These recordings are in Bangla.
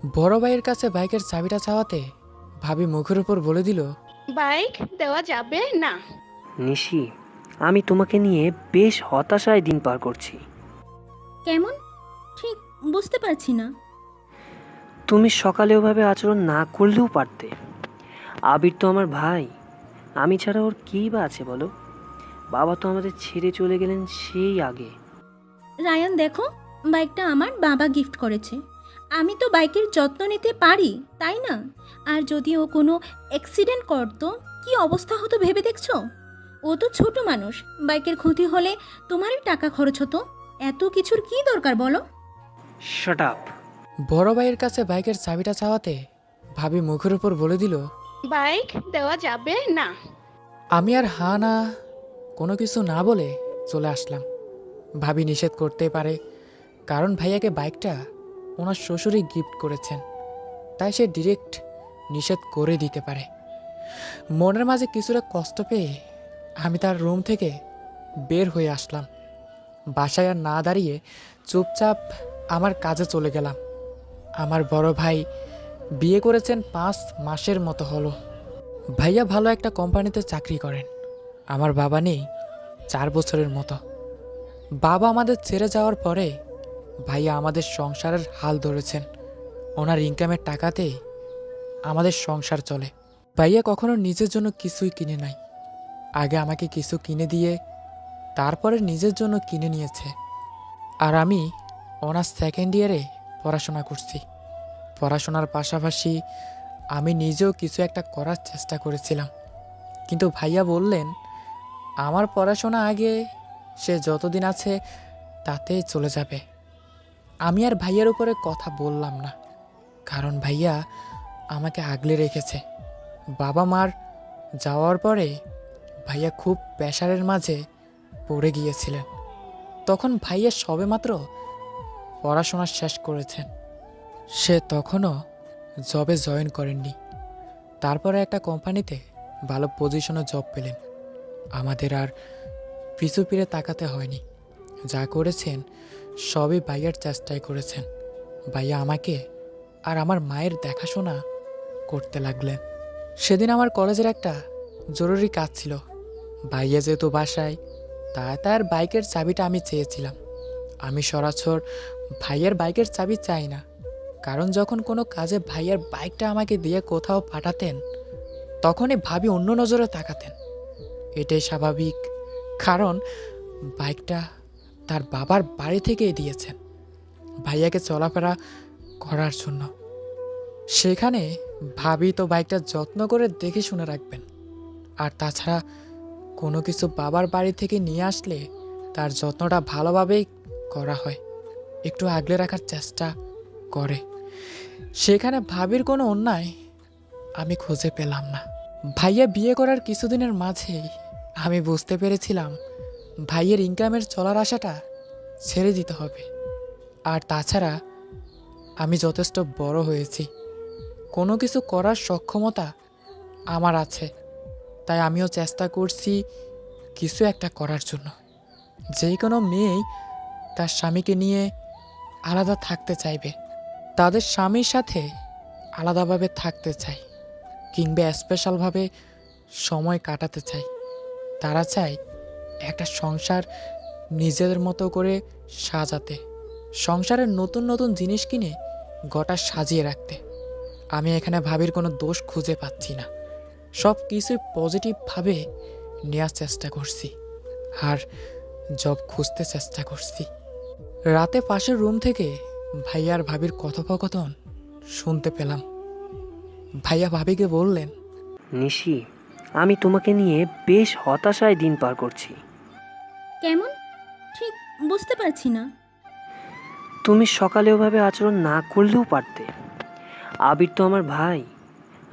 বড় ভাইয়ের কাছে বাইকের চাবিটা চাওয়াতে ভাবি মুখের উপর বলে দিল, বাইক দেওয়া যাবে না। নিশি, আমি তোমাকে নিয়ে বেশ হতাশায় দিন পার করছি। কেমন? ঠিক বুঝতে পারছি না। তুমি সকালে ওভাবে আচরণ না করলেও পারতে। আবির তো আমার ভাই, আমি ছাড়া ওর কী বা আছে বলো? বাবা তো আমাদের ছেড়ে চলে গেলেন সেই আগে। রায়ান দেখো, বাইকটা আমার বাবা গিফট করেছে। আমি তো বাইকের যত্ন নিতে পারি, তাই না? আর যদি ও কোনো অ্যাক্সিডেন্ট করতো, কি অবস্থা হতো ভেবে দেখছো? ও তো ছোট মানুষ, বাইকের ক্ষতি হলে তোমারই টাকা খরচ হতো। এত কিছুর কি দরকার বলো? Shut up. বড় ভাইয়ের কাছে বাইকের চাবিটা চাওয়াতে ভাবি মুখের উপর বলে দিল, বাইক দেওয়া যাবে না। আমি আর হা না কোনো কিছু না বলে চলে আসলাম। ভাবি নিষেধ করতে পারে, কারণ ভাইয়াকে বাইকটা ওনার শ্বশুরই গিফট করেছেন, তাই সে ডিরেক্ট নিষেধ করে দিতে পারে। মনের মাঝে কিছুটা কষ্ট পেয়ে আমি তার রুম থেকে বের হয়ে আসলাম। বাসায় আর না দাঁড়িয়ে চুপচাপ আমার কাজে চলে গেলাম। আমার বড় ভাই বিয়ে করেছেন 5 মাসের মতো হলো। ভাইয়া ভালো একটা কোম্পানিতে চাকরি করেন। আমার বাবা নেই 4 বছরের মতো। বাবা আমাদের ছেড়ে যাওয়ার পরে ভাইয়া আমাদের সংসারের হাল ধরেছেন। ওনার ইনকামের টাকাতেই আমাদের সংসার চলে। ভাইয়া কখনো নিজের জন্য কিছুই কিনে নাই। আগে আমাকে কিছু কিনে দিয়ে তারপরে নিজের জন্য কিনে নিয়েছে। আর আমি অনার্স সেকেন্ড ইয়ারে পড়াশোনা করছি। পড়াশোনার পাশাপাশি আমি নিজেও কিছু একটা করার চেষ্টা করেছিলাম, কিন্তু ভাইয়া বললেন আমার পড়াশোনা আগে, সে যতদিন আছে তাতেই চলে যাবে। আমি আর ভাইয়ার উপরে কথা বললাম না, কারণ ভাইয়া আমাকে আগলে রেখেছে। বাবা মার যাওয়ার পরে ভাইয়া খুব প্রেশারের মাঝে পড়ে গিয়েছিলেন। তখন ভাইয়া সবেমাত্র পড়াশোনা শেষ করেছেন। সে তখনও জবে জয়েন করেননি। তারপরে একটা কোম্পানিতে ভালো পজিশনে জব পেলেন। আমাদের আর পিছু ফিরে তাকাতে হয়নি। যা করেছেন সবই ভাইয়ার চেষ্টায় করেছেন। ভাইয়া আমাকে আর আমার মায়ের দেখাশোনা করতে লাগলেন। সেদিন আমার কলেজের একটা জরুরি কাজ ছিল। ভাইয়া যেহেতু বাসায়, তার বাইকের চাবিটা আমি চেয়েছিলাম। আমি সরাসর ভাইয়ের বাইকের চাবি চাই না, কারণ যখন কোনো কাজে ভাইয়ের বাইকটা আমাকে দিয়ে কোথাও পাঠাতেন, তখনই ভাবি অন্য নজরে তাকাতেন। এটাই স্বাভাবিক, কারণ বাইকটা তার বাবার বাড়ি থেকেই দিয়েছেন ভাইয়াকে চলাফেরা করার জন্য। সেখানে ভাবি তো বাইকটা যত্ন করে দেখে শুনে রাখবেন। আর তাছাড়া কোনো কিছু বাবার বাড়ি থেকে নিয়ে আসলে তার যত্নটা ভালোভাবেই করা হয়, একটু আগলে রাখার চেষ্টা করে। সেখানে ভাবির কোনো অন্যায় আমি খুঁজে পেলাম না। ভাইয়া বিয়ে করার কিছুদিনের মাঝেই আমি বুঝতে পেরেছিলাম ভাইয়ের ইনকামের চলার আশাটা ছেড়ে দিতে হবে। আর তাছাড়া আমি যথেষ্ট বড় হয়েছি, কোনো কিছু করার সক্ষমতা আমার আছে। তাই আমিও চেষ্টা করছি কিছু একটা করার জন্য। যে কোনো মেয়েই তার স্বামীকে নিয়ে আলাদা থাকতে চাইবে, তাদের স্বামীর সাথে আলাদাভাবে থাকতে চায়, কিংবা স্পেশালভাবে সময় কাটাতে চায়। তারা চায় একটা সংসার নিজেদের মতো করে সাজাতে, সংসারের নতুন নতুন জিনিস কিনে গোটা সাজিয়ে রাখতে। আমি এখানে ভাবির কোনো দোষ খুঁজে পাচ্ছি না। সব কিছুই পজিটিভভাবে নেওয়ার চেষ্টা করছি, আর জব খুঁজতে চেষ্টা করছি। রাতে পাশের রুম থেকে ভাইয়া আর ভাবির কথোপকথন শুনতে পেলাম। ভাইয়া ভাবিকে বললেন, নিশি, আমি তোমাকে নিয়ে বেশ হতাশায় দিন পার করছি। কেমন? ঠিক বুঝতে পারছি না। তুমি সকালে ওভাবে আচরণ না করলেও পারতে। আবির তো আমার ভাই,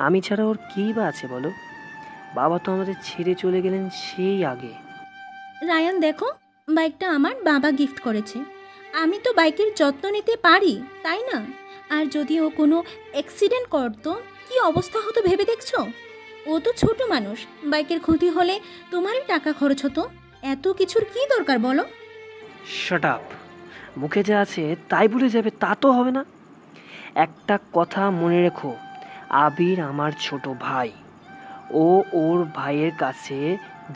আমি ছাড়া ওর কী বা আছে বলো? বাবা তো আমাদের ছেড়ে চলে গেলেন সেই আগে। রায়ান দেখো, বাইকটা আমার বাবা গিফট করেছে। আমি তো বাইকের যত্ন নিতে পারি, তাই না? আর যদি ও কোনো অ্যাক্সিডেন্ট করতো, কি অবস্থা হতো ভেবে দেখছো? ও তো ছোট মানুষ, বাইকের ক্ষতি হলে তোমারই টাকা খরচ হতো। এত কিছুর কি দরকার বলো? Shut up. মুখে যা আছে তাই ভুলে যাবে তা তো হবে না। একটা কথা মনে রেখো, আবির আমার ছোট ভাই। ও ওর ভাইয়ের কাছে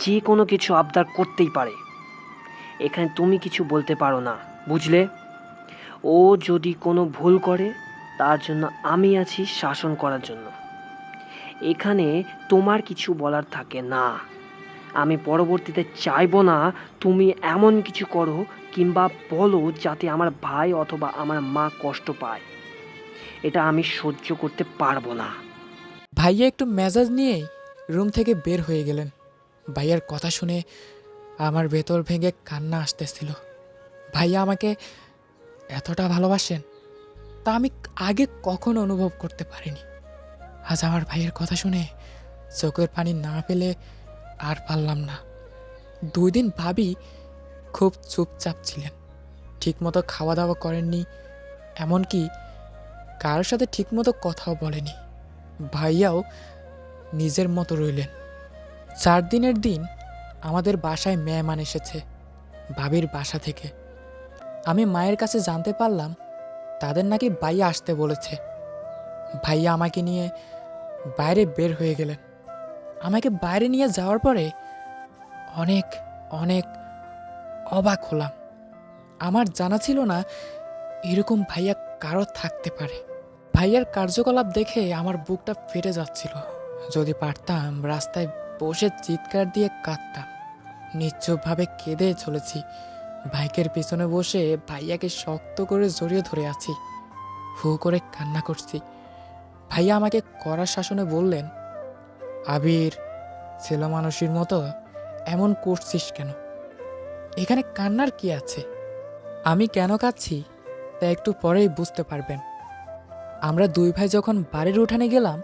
যে কোনো কিছু আবদার করতেই পারে। এখানে তুমি কিছু বলতে পারো না, বুঝলে? ও যদি কোনো ভুল করে, তার জন্য আমি আছি শাসন করার জন্য। এখানে তোমার কিছু বলার থাকে না। আমি পরবর্তীতে চাইবো না তুমি এমন কিছু করো কিংবা বলো যাতে আমার ভাই অথবা আমার মা কষ্ট পায়। এটা আমি সহ্য করতে পারবো না। ভাইয়া একটু মেজাজ নিয়েই রুম থেকে বের হয়ে গেলেন। ভাইয়ার কথা শুনে আমার ভেতর ভেঙে কান্না আসতেছিল। ভাইয়া আমাকে এতটা ভালোবাসেন তা আমি আগে কখনো অনুভব করতে পারিনি। আজ আমার ভাইয়ের কথা শুনে চোখের পানি না পেলে আর পারলাম না। 2 দিন ভাবি খুব চুপচাপ ছিলেন, ঠিকমতো খাওয়া দাওয়া করেননি, এমনকি কারোর সাথে ঠিকমতো কথাও বলেনি। ভাইয়াও নিজের মতো রইলেন। 4 দিনের দিন আমাদের বাসায় মেহমান এসেছে ভাবির বাসা থেকে। আমি মায়ের কাছে জানতে পারলাম তাদের নাকি ভাইয়া আসতে বলেছে। ভাইয়া আমাকে নিয়ে বাইরে বের হয়ে গেলেন। আমাকে বাইরে নিয়ে যাওয়ার পরে অনেক অনেক অবাক হলাম। আমার জানা ছিল না এরকম ভাইয়া কারো থাকতে পারে। ভাইয়ার কার্যকলাপ দেখে আমার বুকটা ফেটে যাচ্ছিল। যদি পারতাম রাস্তায় বসে চিৎকার দিয়ে কাঁদতাম। নিশ্চুপভাবে কেঁদে চলেছি। বাইকের পিছনে বসে ভাইয়াকে শক্ত করে জড়িয়ে ধরে আছি। হু করে কান্না করছি। ভাইয়া আমাকে কড়া শাসনে বললেন, আবির, ছেলে মানুষের মতো এমন করছিস কেন? এখানে কান্নার কি আছে? আমি কেন কাঁদছি তা একটু পরেই বুঝতে পারবেন। আমরা 2 ভাই যখন বাড়ির উঠানে গেলাম,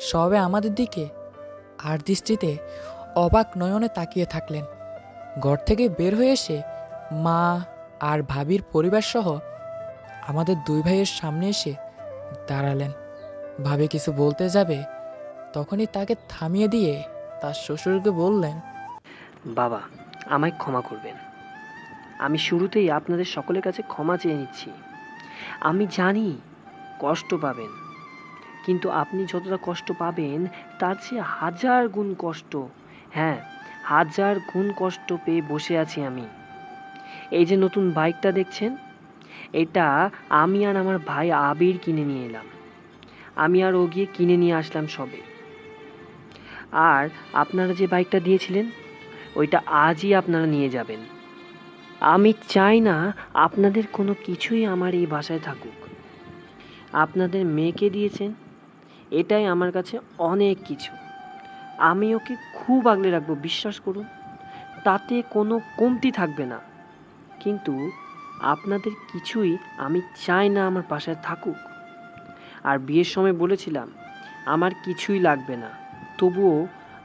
সবে আমাদের দিকে আর দৃষ্টিতে অবাক নয়নে তাকিয়ে থাকলেন। ঘর থেকে বের হয়ে এসে মা আর ভাবির পরিবার সহ আমাদের 2 ভাইয়ের সামনে এসে দাঁড়ালেন। ভাবি কিছু বলতে যাবে, তখনই তাকে থামিয়ে দিয়ে তার শ্বশুরকে বললেন, বাবা, আমায় ক্ষমা করবেন। আমি শুরুতেই আপনাদের সকলের কাছে ক্ষমা চেয়ে নিচ্ছি। আমি জানি কষ্ট পাবেন, কিন্তু আপনি যতটা কষ্ট পাবেন তার চেয়ে 1000 গুণ কষ্ট, হ্যাঁ 1000 গুণ কষ্ট পেয়ে বসে আছি আমি। এই যে নতুন বাইকটা দেখছেন, এটা আমি আর আমার ভাই আবির কিনে নিয়ে এলাম। আমি আর ও গিয়ে কিনে নিয়ে আসলাম সবে। আর আপনারা যে বাইকটা দিয়েছিলেন, ওইটা আজই আপনারা নিয়ে যাবেন। আমি চাই না আপনাদের কোনো কিছুই আমার এই বাসায় থাকুক। আপনাদের মেয়েকে দিয়েছেন, এটাই আমার কাছে অনেক কিছু। আমি ওকে খুব আগলে রাখবো, বিশ্বাস করুন, তাতে কোনো কমতি থাকবে না। কিন্তু আপনাদের কিছুই আমি চাই না আমার বাসায় থাকুক। আর বিয়ের সময় বলেছিলাম আমার কিছুই লাগবে না, তবুও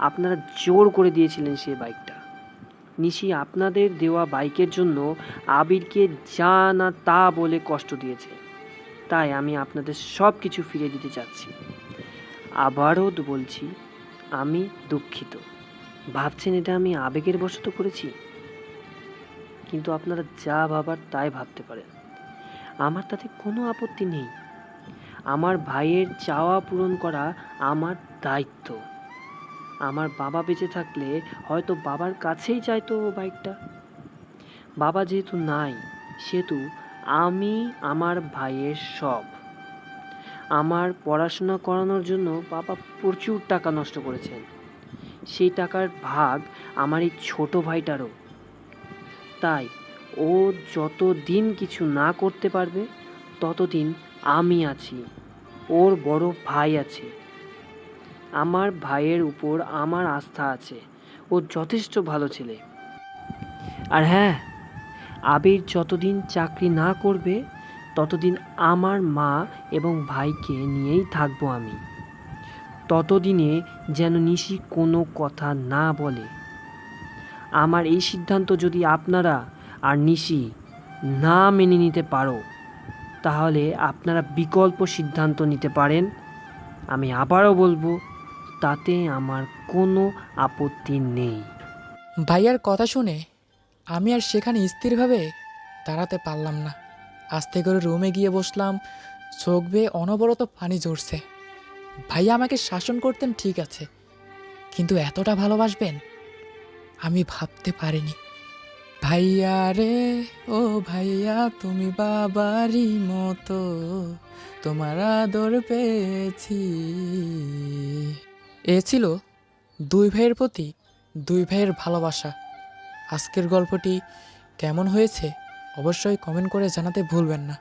আপনারা জোর করে দিয়েছিলেন সেই বাইকটা। নিশি আপনাদের দেওয়া বাইকের জন্য আবিরকে যা না তা বলে কষ্ট দিয়েছে। তাই আমি আপনাদের সব কিছু ফিরে দিতে চাচ্ছি। আবারও বলছি, আমি দুঃখিত। ভাবছেন এটা আমি আবেগের বশত করেছি, কিন্তু আপনারা যা ভাবার তাই ভাবতে পারেন। আমার তাতে কোনো আপত্তি নেই। আমার ভাইয়ের চাওয়া পূরণ করা আমার দায়িত্ব। আমার বাবা বেঁচে থাকলে হয়তো বাবার কাছেই চাইতো ও বাইকটা। বাবা যেহেতু নাই, সেহেতু আমি আমার ভাইয়ের সব। আমার পড়াশোনা করানোর জন্য বাবা প্রচুর টাকা নষ্ট করেছেন। সেই টাকার ভাগ আমার এই ছোট ভাইটারও। তাই ও যতদিন কিছু না করতে পারবে ততদিন আমি আছি, ওর বড় ভাই আছে। আমার ভাইয়ের উপর আমার আস্থা আছে, ও যথেষ্ট ভালো ছেলে। আর হ্যাঁ, আবির যতদিন চাকরি না করবে ততদিন আমার মা এবং ভাইকে নিয়েই থাকবো আমি। ততদিনে যেন নিশি কোনো কথা না বলে। আমার এই সিদ্ধান্ত যদি আপনারা আর নিশি না মেনে নিতে পারো, তাহলে আপনারা বিকল্প সিদ্ধান্ত নিতে পারেন। আমি আবারও বলবো, তাতে আমার কোনো আপত্তি নেই। ভাইয়ার কথা শুনে আমি আর সেখানে স্থিরভাবে দাঁড়াতে পারলাম না। আস্তে করে রুমে গিয়ে বসলাম, চোখ বেয়ে অনবরত পানি ঝরছে। ভাইয়া আমাকে শাসন করতেন ঠিক আছে, কিন্তু এতটা ভালোবাসবেন আমি ভাবতে পারিনি। ভাইয়া রে ও ভাইয়া, তুমি বাবারই মতো, তোমার আদর পেয়েছি। এ ছিল দুই ভাইয়ের প্রতি দুই ভাইয়ের ভালোবাসা। আজকের গল্পটি কেমন হয়েছে অবশ্যই কমেন্ট করে জানাতে ভুলবেন না।